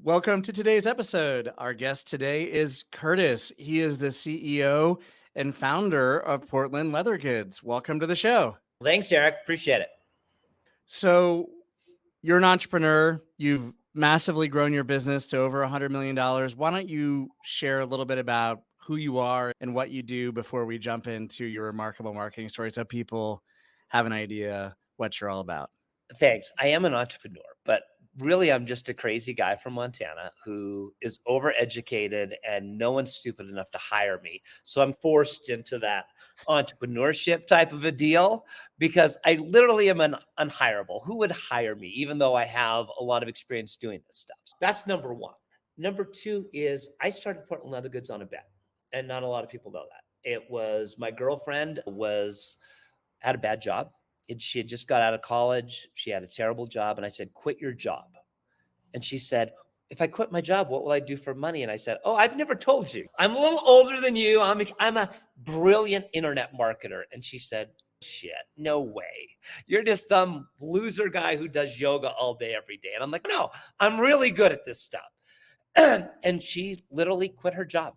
Welcome to today's episode. Our guest today is Curtis. He is the CEO and founder of Portland Leather Goods. Welcome to the show. Thanks, Eric. Appreciate it. So, you're an entrepreneur. You've massively grown your business to over $100 million. Why don't you share a little bit about who you are and what you do before we jump into your remarkable marketing story so people have an idea what you're all about? Thanks. I am an entrepreneur, but really I'm just a crazy guy from Montana who is overeducated and no one's stupid enough to hire me. So I'm forced into that entrepreneurship type of a deal because I literally am an unhireable. Who would hire me, even though I have a lot of experience doing this stuff? That's number one. Number two is I started Portland Leather Goods on a bet, and not a lot of people know that. It was my girlfriend had a bad job. She had just got out of college. She had a terrible job. And I said, quit your job. And she said, if I quit my job, what will I do for money? And I said, oh, I've never told you. I'm a little older than you. I'm a brilliant internet marketer. And she said, shit, no way. You're just some loser guy who does yoga all day, every day. And I'm like, no, I'm really good at this stuff. And she literally quit her job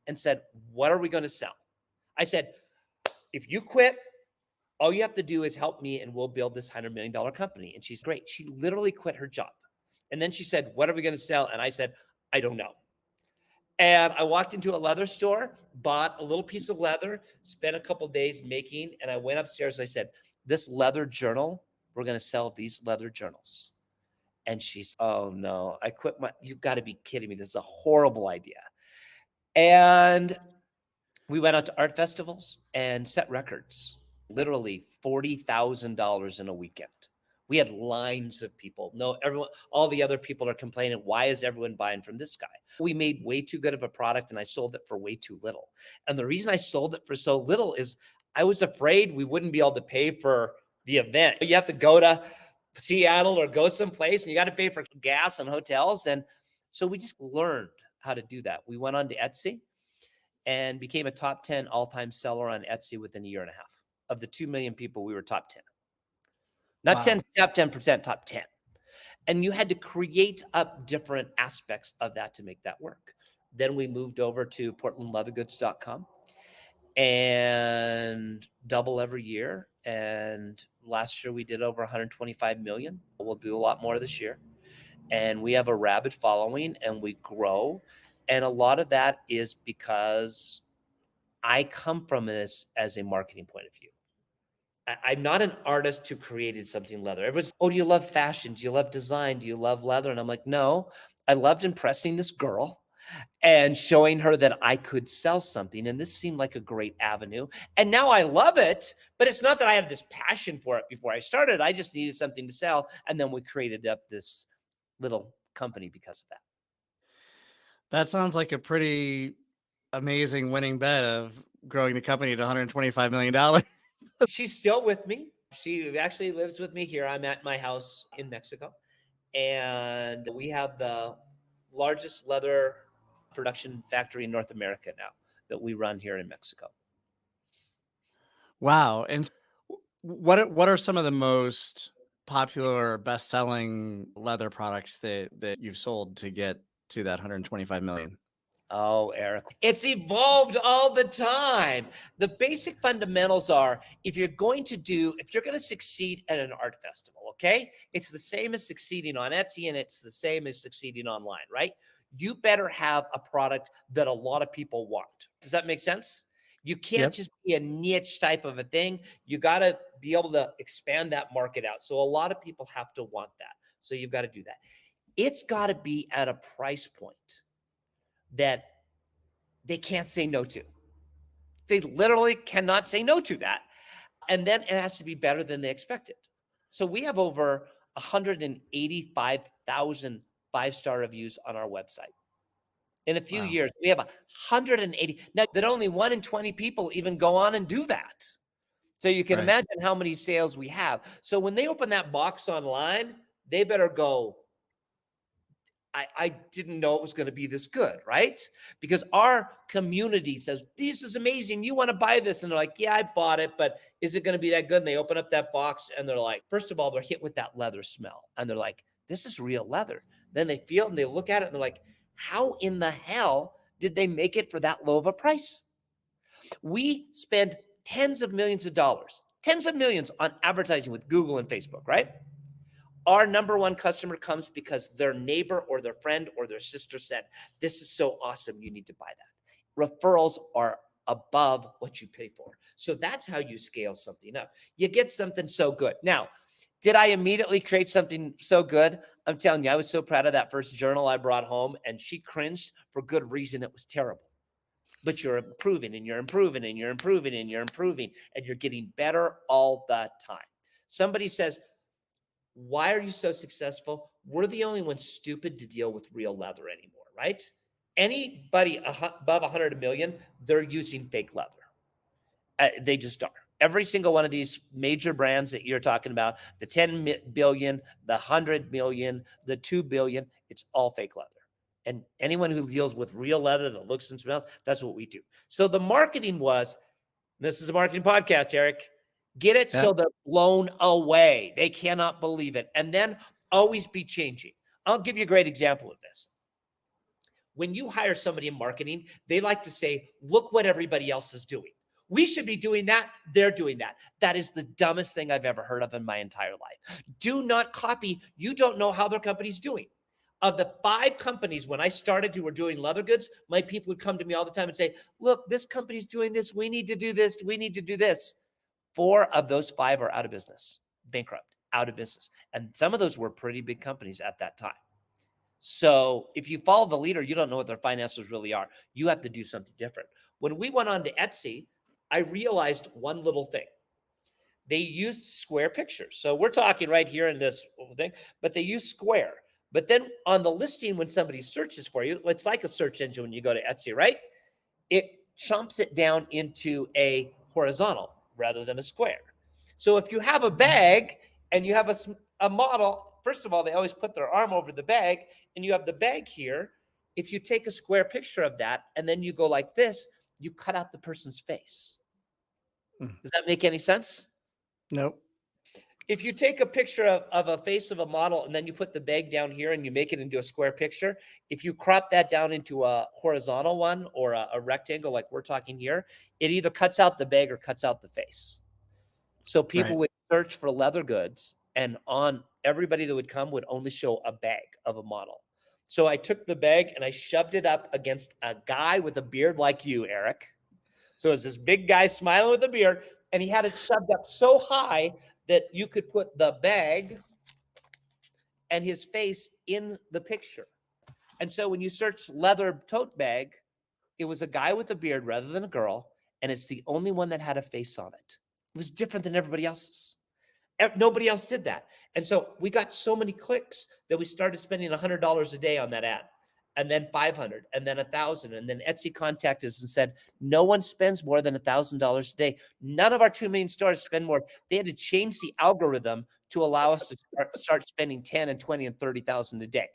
and said, what are we going to sell? I said, if you quit, all you have to do is help me and we'll build this $100 million company. And she's great. She literally quit her job. And then she said, what are we going to sell? And I said, I don't know. And I walked into a leather store, bought a little piece of leather, spent a couple of days making, and I went upstairs. I said, this leather journal, we're going to sell these leather journals. And she's, oh no, you've got to be kidding me. This is a horrible idea. And we went out to art festivals and set records. Literally $40,000 in a weekend. We had lines of people. All the other people are complaining, why is everyone buying from this guy? We made way too good of a product and I sold it for way too little. And the reason I sold it for so little is I was afraid we wouldn't be able to pay for the event. You have to go to Seattle or go someplace and you got to pay for gas and hotels. And so we just learned how to do that. We went on to Etsy and became a top 10 all-time seller on Etsy within a year and a half. Of the 2 million people, we were top 10. Not 10, top 10%, top 10. And you had to create up different aspects of that to make that work. Then we moved over to portlandleathergoods.com and double every year. And last year we did over 125 million. We'll do a lot more this year. And we have a rabid following and we grow. And a lot of that is because I come from this as a marketing point of view. I'm not an artist who created something leather. Everyone's, oh, do you love fashion? Do you love design? Do you love leather? And I'm like, no, I loved impressing this girl and showing her that I could sell something. And this seemed like a great avenue. And now I love it, but it's not that I had this passion for it before I started. I just needed something to sell. And then we created up this little company because of that. That sounds like a pretty amazing winning bet of growing the company to $125 million. She's still with me. She actually lives with me here. I'm at my house in Mexico. And we have the largest leather production factory in North America now that we run here in Mexico. Wow. And what are some of the most popular or best-selling leather products that you've sold to get to that 125 million? Oh, Eric, it's evolved all the time. The basic fundamentals are if you're going to succeed at an art festival, okay? It's the same as succeeding on Etsy and it's the same as succeeding online, right? You better have a product that a lot of people want. Does that make sense? You can't just be a niche type of a thing. You got to be able to expand that market out. So a lot of people have to want that. So you've got to do that. It's got to be at a price point that they can't say no to. They literally cannot say no to that. And then it has to be better than they expected. So we have over 185,000 five-star reviews on our website. In a few years, we have 180. Now, that only 1 in 20 people even go on and do that. So you can imagine how many sales we have. So when they open that box online, they better go, I didn't know it was going to be this good, right? Because our community says, this is amazing. You want to buy this? And they're like, yeah, I bought it, but is it going to be that good? And they open up that box and they're like, first of all, they're hit with that leather smell. And they're like, this is real leather. Then they feel and they look at it and they're like, how in the hell did they make it for that low of a price? We spend tens of millions of dollars, tens of millions on advertising with Google and Facebook, right? Our number one customer comes because their neighbor or their friend or their sister said, this is so awesome, you need to buy that. Referrals are above what you pay for. So that's how you scale something up. You get something so good. Now, did I immediately create something so good? I'm telling you, I was so proud of that first journal I brought home, and she cringed for good reason. It was terrible. But you're improving and you're improving and you're improving and you're improving and you're getting better all the time. Somebody says, why are you so successful? We're the only ones stupid to deal with real leather anymore, right? Anybody above 100 million, they're using fake leather. They just are. Every single one of these major brands that you're talking about, the 10 billion, the 100 million, the 2 billion, it's all fake leather. And anyone who deals with real leather that looks and smells, that's what we do. So the marketing was, this is a marketing podcast, Eric. Get it Yeah. so they're blown away. They cannot believe it. And then always be changing. I'll give you a great example of this. When you hire somebody in marketing, they like to say, look what everybody else is doing. We should be doing that. They're doing that. That is the dumbest thing I've ever heard of in my entire life. Do not copy. You don't know how their company's doing. Of the 5 companies when I started who were doing leather goods, my people would come to me all the time and say, look, this company's doing this. We need to do this. We need to do this. 4 of those 5 are out of business, bankrupt, out of business. And some of those were pretty big companies at that time. So if you follow the leader, you don't know what their finances really are. You have to do something different. When we went on to Etsy, I realized one little thing. They used square pictures. So we're talking right here in this thing, but they use square. But then on the listing, when somebody searches for you, it's like a search engine when you go to Etsy, right? It chomps it down into a horizontal rather than a square. So if you have a bag and you have a model, first of all, they always put their arm over the bag and you have the bag here. If you take a square picture of that and then you go like this, you cut out the person's face. Does that make any sense? Nope. If you take a picture of a face of a model and then you put the bag down here and you make it into a square picture, if you crop that down into a horizontal one or a rectangle like we're talking here, it either cuts out the bag or cuts out the face. So people Right. would search for leather goods, and on everybody that would come would only show a bag of a model. So I took the bag and I shoved it up against a guy with a beard like you, Eric. So it's this big guy smiling with a beard, and he had it shoved up so high that you could put the bag and his face in the picture. And so when you search leather tote bag, it was a guy with a beard rather than a girl, and it's the only one that had a face on it. It was different than everybody else's. Nobody else did that. And so we got so many clicks that we started spending $100 a day on that ad, and then 500, and then 1,000. And then Etsy contacted us and said, no one spends more than $1,000 a day. None of our 2 million stores spend more. They had to change the algorithm to allow us to start spending 10 and 20 and 30,000 a day.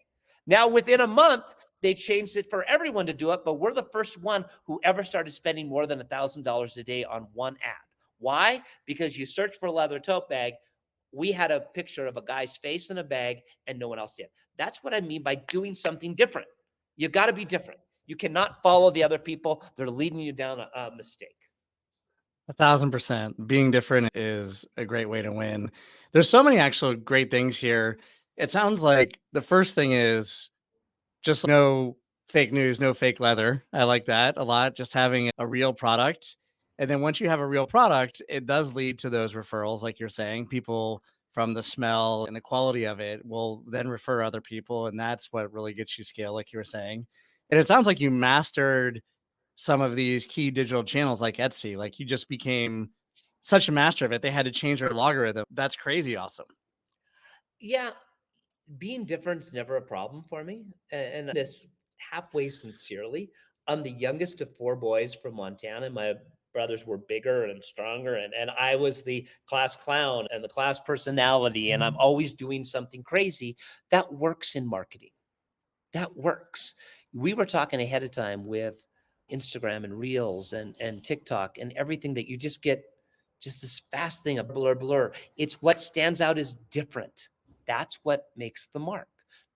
Now, within a month, they changed it for everyone to do it, but we're the first one who ever started spending more than $1,000 a day on one ad. Why? Because you search for a leather tote bag, we had a picture of a guy's face in a bag and no one else did. That's what I mean by doing something different. You got to be different. You cannot follow the other people. They're leading you down a mistake. 1,000%. Being different is a great way to win. There's so many actual great things here. It sounds like the first thing is just no fake news, no fake leather. I like that a lot. Just having a real product. And then once you have a real product, it does lead to those referrals, like you're saying. People from the smell and the quality of it will then refer other people. And that's what really gets you scale, like you were saying. And it sounds like you mastered some of these key digital channels like Etsy. Like you just became such a master of it. They had to change their logarithm. That's crazy awesome. Yeah, being different is never a problem for me. And this halfway sincerely. I'm the youngest of 4 boys from Montana. My brothers were bigger and stronger, and I was the class clown and the class personality, and I'm always doing something crazy. That works in marketing. That works. We were talking ahead of time with Instagram and Reels and TikTok and everything that you just get just this fast thing, a blur. It's what stands out as different. That's what makes the mark.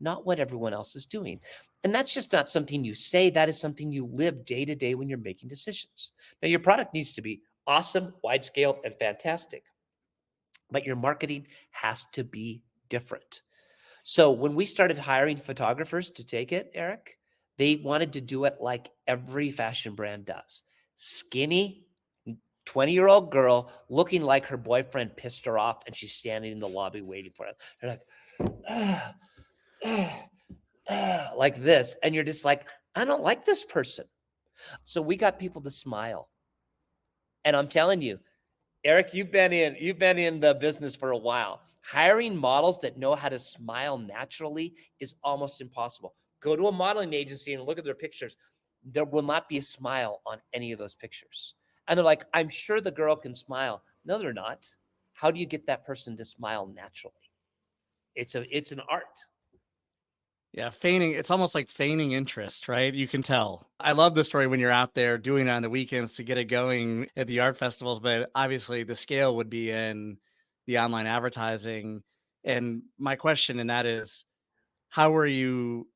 not what everyone else is doing. And that's just not something you say. That is something you live day to day when you're making decisions. Now, your product needs to be awesome, wide scale, and fantastic, but your marketing has to be different. So when we started hiring photographers to take it, Eric, they wanted to do it like every fashion brand does. Skinny, 20-year-old girl looking like her boyfriend pissed her off and she's standing in the lobby waiting for him. They're like, ah, ah, like this. And you're just like, I don't like this person. So we got people to smile. And I'm telling you, Eric, you've been in the business for a while. Hiring models that know how to smile naturally is almost impossible. Go to a modeling agency and look at their pictures. There will not be a smile on any of those pictures. And they're like, I'm sure the girl can smile. No, they're not. How do you get that person to smile naturally? It's an art. Yeah, feigning, it's almost like feigning interest, right? You can tell. I love the story when you're out there doing it on the weekends to get it going at the art festivals, but obviously the scale would be in the online advertising. And my question in that is, how were you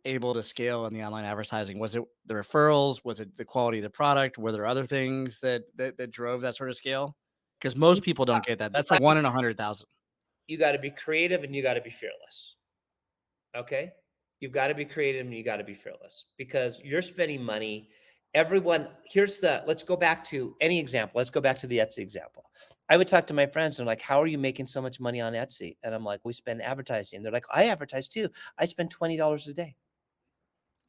able to scale in the online advertising? Was it the referrals? Was it the quality of the product? Were there other things that drove that sort of scale? Because most people don't get that. That's like one in 100,000. You got to be creative and you got to be fearless. Okay. You've got to be creative and you got to be fearless because you're spending money. Everyone, let's go back to any example. Let's go back to the Etsy example. I would talk to my friends and like, how are you making so much money on Etsy? And I'm like, we spend advertising. They're like, I advertise too. I spend $20 a day.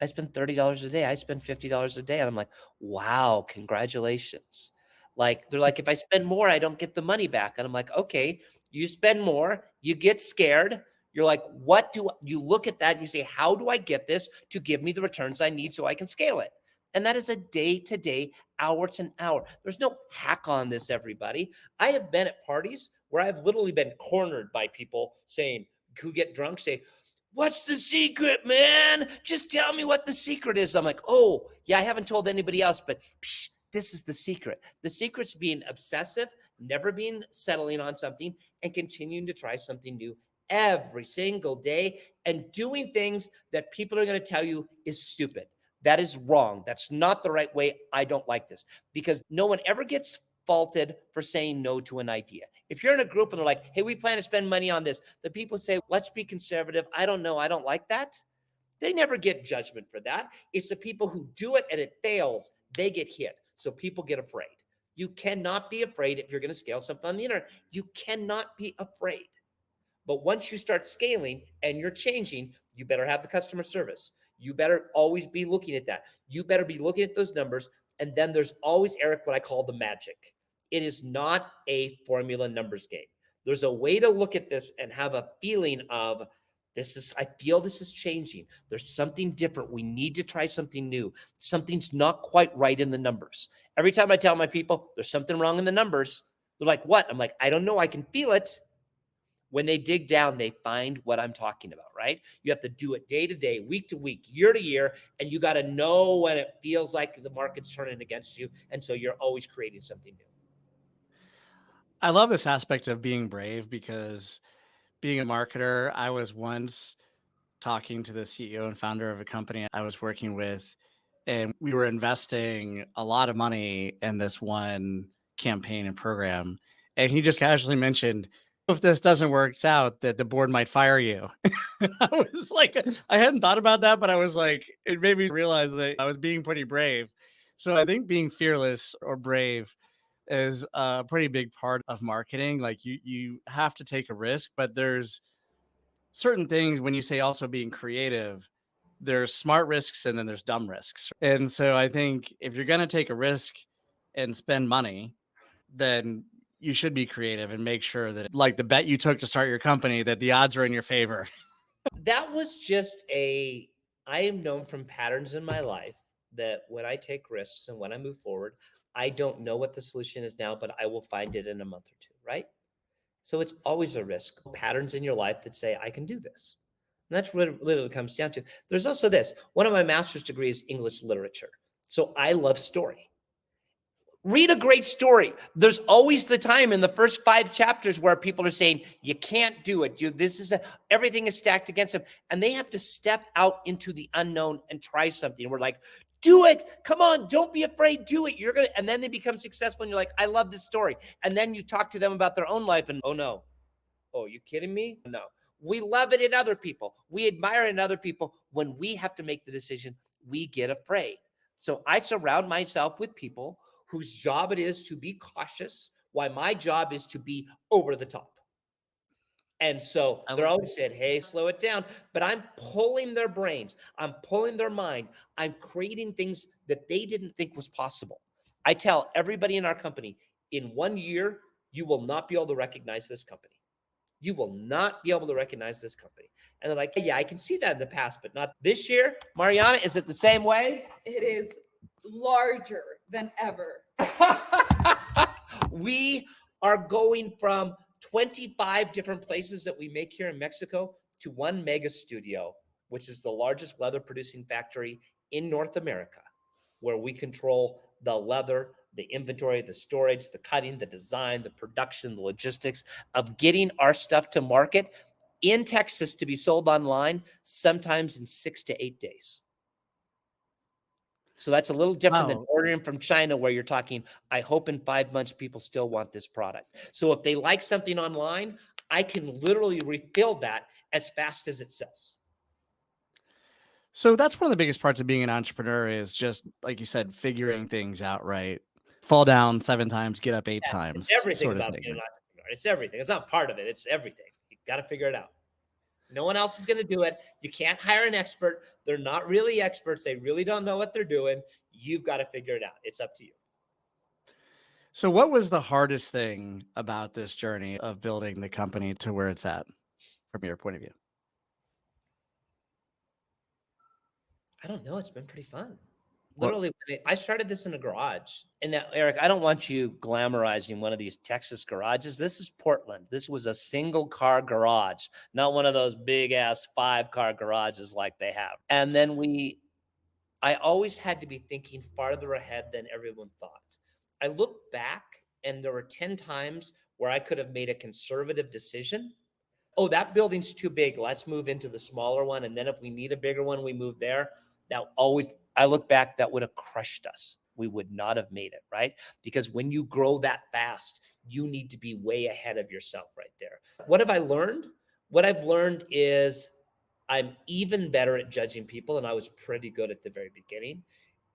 I spend $30 a day. I spend $50 a day. And I'm like, wow, congratulations. Like, they're like, if I spend more, I don't get the money back. And I'm like, okay, you spend more, you get scared. You're like, what do you look at that and you say, how do I get this to give me the returns I need so I can scale it? And that is a day to day, hour to hour. There's no hack on this, everybody. I have been at parties where I've literally been cornered by people saying, who get drunk, say, what's the secret, man? Just tell me what the secret is. I'm like, oh, yeah, I haven't told anybody else, but psh, this is the secret. The secret's being obsessive, never being settling on something, and continuing to try something new every single day and doing things that people are going to tell you is stupid. That is wrong. That's not the right way. I don't like this because no one ever gets faulted for saying no to an idea. If you're in a group and they're like, hey, we plan to spend money on this, the people say, let's be conservative. I don't know. I don't like that. They never get judgment for that. It's the people who do it and it fails, they get hit. So people get afraid. You cannot be afraid if you're going to scale something on the internet. You cannot be afraid. But once you start scaling and you're changing, you better have the customer service. You better always be looking at that. You better be looking at those numbers. And then there's always, Eric, what I call the magic. It is not a formula numbers game. There's a way to look at this and have a feeling of I feel this is changing. There's something different. We need to try something new. Something's not quite right in the numbers. Every time I tell my people there's something wrong in the numbers, they're like, what? I'm like, I don't know. I can feel it. When they dig down, they find what I'm talking about, right? You have to do it day to day, week to week, year to year, and you got to know when it feels like the market's turning against you. And so you're always creating something new. I love this aspect of being brave because being a marketer, I was once talking to the CEO and founder of a company I was working with, and we were investing a lot of money in this one campaign and program. And he just casually mentioned, if this doesn't work out, that the board might fire you. I was like, I hadn't thought about that, but I was like, it made me realize that I was being pretty brave. So I think being fearless or brave is a pretty big part of marketing. Like you have to take a risk, but there's certain things when you say also being creative, there's smart risks and then there's dumb risks. And so I think if you're going to take a risk and spend money, then you should be creative and make sure that like the bet you took to start your company, that the odds are in your favor. That was I am known from patterns in my life that when I take risks and when I move forward, I don't know what the solution is now, but I will find it in a month or two, right? So it's always a risk. Patterns in your life that say, I can do this. And that's what it literally comes down to. There's also this. One of my master's degrees is English literature. So I love story. Read a great story. There's always the time in the first 5 chapters where people are saying, you can't do it. Everything is stacked against them. And they have to step out into the unknown and try something. And we're like, do it. Come on. Don't be afraid. Do it. And then they become successful. And you're like, I love this story. And then you talk to them about their own life and, oh no. Oh, you kidding me? No. We love it in other people. We admire it in other people. When we have to make the decision, we get afraid. So I surround myself with people whose job it is to be cautious, while my job is to be over the top. And so they're always saying, hey, slow it down. But I'm pulling their brains. I'm pulling their mind. I'm creating things that they didn't think was possible. I tell everybody in our company, in 1 year, you will not be able to recognize this company. You will not be able to recognize this company. And they're like, yeah, I can see that in the past, but not this year. Mariana, is it the same way? It is larger than ever. We are going from 25 different places that we make here in Mexico to one mega studio, which is the largest leather producing factory in North America, where we control the leather, the inventory, the storage, the cutting, the design, the production, the logistics of getting our stuff to market in Texas to be sold online, sometimes in 6 to 8 days. So that's a little different than ordering from China, where you're talking, I hope in 5 months people still want this product. So if they like something online, I can literally refill that as fast as it sells. So that's one of the biggest parts of being an entrepreneur is just, like you said, figuring things out, right? Fall down 7 times, get up 8 times. It's everything sort of about thing. being an entrepreneur. It's everything. It's not part of it. It's everything. You got to figure it out. No one else is going to do it. You can't hire an expert. They're not really experts. They really don't know what they're doing. You've got to figure it out. It's up to you. So what was the hardest thing about this journey of building the company to where it's at from your point of view? I don't know. It's been pretty fun. Literally, I started this in a garage. And now, Eric, I don't want you glamorizing one of these Texas garages. This is Portland. This was a single car garage, not one of those big ass 5-car garages like they have. And then I always had to be thinking farther ahead than everyone thought. I look back and there were 10 times where I could have made a conservative decision. Oh, that building's too big. Let's move into the smaller one. And then if we need a bigger one, we move there. Now, I look back, that would have crushed us. We would not have made it, right? Because when you grow that fast, you need to be way ahead of yourself right there. What have I learned? What I've learned is I'm even better at judging people, and I was pretty good at the very beginning.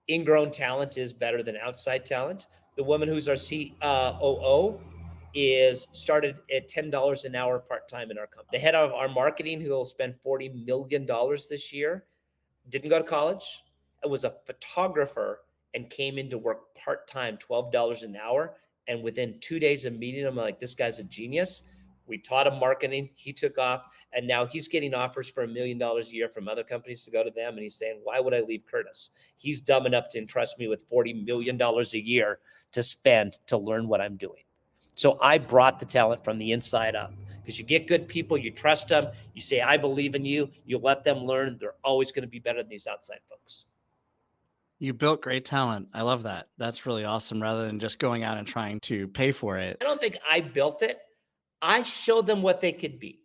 Ingrown talent is better than outside talent. The woman who's our COO is started at $10 an hour part-time in our company. The head of our marketing, who will spend $40 million this year, didn't go to college. It was a photographer and came into work part-time, $12 an hour. And within 2 days of meeting him, I'm like, this guy's a genius. We taught him marketing. He took off. And now he's getting offers for $1 million a year from other companies to go to them. And he's saying, why would I leave Curtis? He's dumb enough to entrust me with $40 million a year to spend to learn what I'm doing. So I brought the talent from the inside up, because you get good people, you trust them, you say, I believe in you, you let them learn. They're always going to be better than these outside folks. You built great talent. I love that. That's really awesome, rather than just going out and trying to pay for it. I don't think I built it. I showed them what they could be.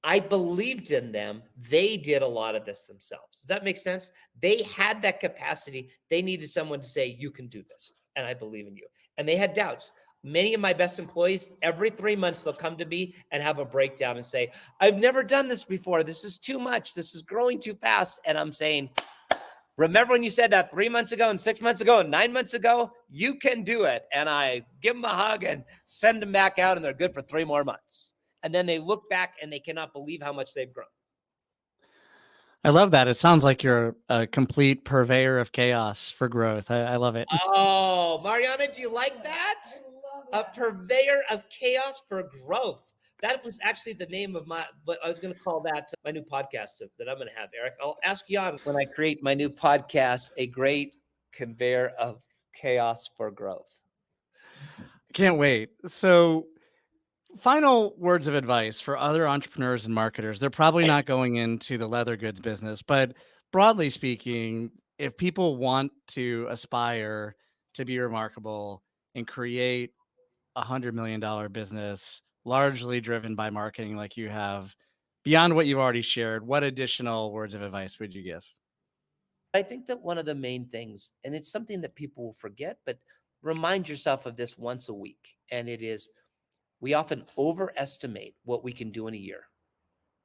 I believed in them. They did a lot of this themselves. Does that make sense? They had that capacity. They needed someone to say, you can do this, and I believe in you. And they had doubts. Many of my best employees, every 3 months, they'll come to me and have a breakdown and say, I've never done this before. This is too much. This is growing too fast. And I'm saying, remember when you said that 3 months ago and 6 months ago and 9 months ago? You can do it. And I give them a hug and send them back out, and they're good for 3 more months. And then they look back and they cannot believe how much they've grown. I love that. It sounds like you're a complete purveyor of chaos for growth. I love it. Oh, Mariana, do you like that? A purveyor of chaos for growth. That was actually the name of what I was going to call that, my new podcast that I'm going to have, Eric. I'll ask you on when I create my new podcast, A Great Conveyor of Chaos for Growth. Can't wait. So, final words of advice for other entrepreneurs and marketers. They're probably not going into the leather goods business, but broadly speaking, if people want to aspire to be remarkable and create $100 million business largely driven by marketing like you have? Beyond what you've already shared, what additional words of advice would you give? I think that one of the main things, and it's something that people will forget, but remind yourself of this once a week. And it is, we often overestimate what we can do in a year.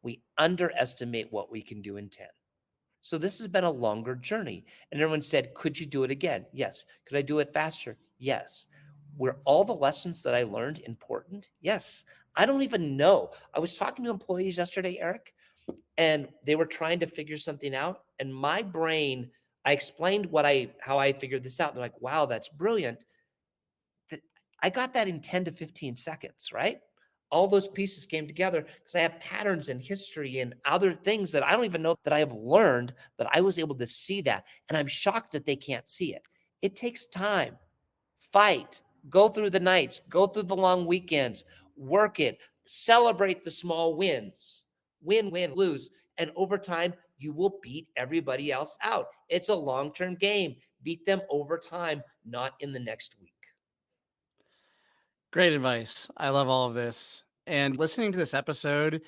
We underestimate what we can do in 10. So this has been a longer journey. And everyone said, could you do it again? Yes. Could I do it faster? Yes. Were all the lessons that I learned important? Yes. I don't even know. I was talking to employees yesterday, Eric, and they were trying to figure something out. And my brain, I explained how I figured this out. They're like, wow, that's brilliant. I got that in 10 to 15 seconds, right? All those pieces came together because I have patterns in history and other things that I don't even know that I have learned, that I was able to see that. And I'm shocked that they can't see it. It takes time. Fight, go through the nights, go through the long weekends, work it, celebrate the small wins, win, win, lose. And over time, you will beat everybody else out. It's a long-term game. Beat them over time, not in the next week. Great advice. I love all of this. And listening to this episode,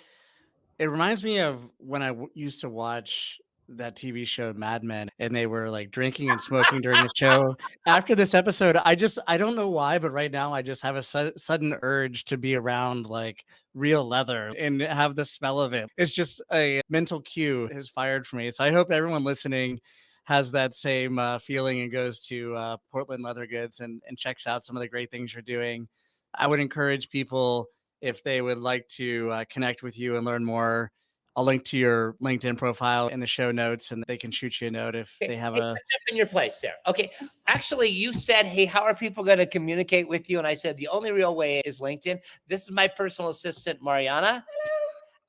it reminds me of when I used to watch that TV show Mad Men, and they were like drinking and smoking during the show. After this episode, I don't know why, but right now I just have a sudden urge to be around like real leather and have the smell of it. It's just a mental cue is fired for me. So I hope everyone listening has that same feeling and goes to Portland Leather Goods and checks out some of the great things you're doing. I would encourage people, if they would like to connect with you and learn more, I'll link to your LinkedIn profile in the show notes, and they can shoot you a note if Okay, they have hey, a. let's jump in your place, Sarah. Okay, actually, you said, "Hey, how are people going to communicate with you?" And I said, "The only real way is LinkedIn." This is my personal assistant, Mariana,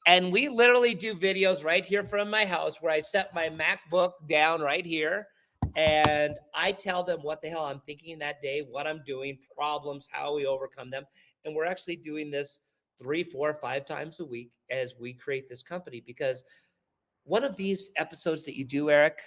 and we literally do videos right here from my house where I set my MacBook down right here, and I tell them what the hell I'm thinking that day, what I'm doing, problems, how we overcome them, and we're actually doing this 3, 4, 5 times a week as we create this company because one of these episodes that you do, Eric,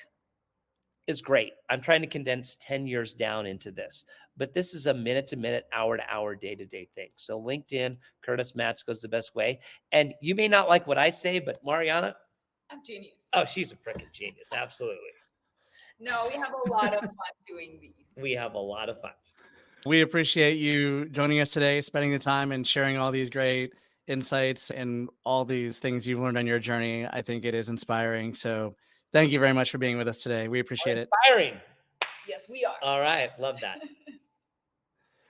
is great. I'm trying to condense 10 years down into this, but this is a minute to minute, hour to hour, day to day thing. So LinkedIn, Curtis Matsko is the best way. And you may not like what I say, but Mariana, I'm genius. oh, she's a freaking genius. Absolutely. No, we have a lot of fun doing these. We have a lot of fun. We appreciate you joining us today, spending the time and sharing all these great insights and all these things you've learned on your journey. I think it is inspiring. So thank you very much for being with us today. We appreciate it. Inspiring. Yes, we are. All right. Love that.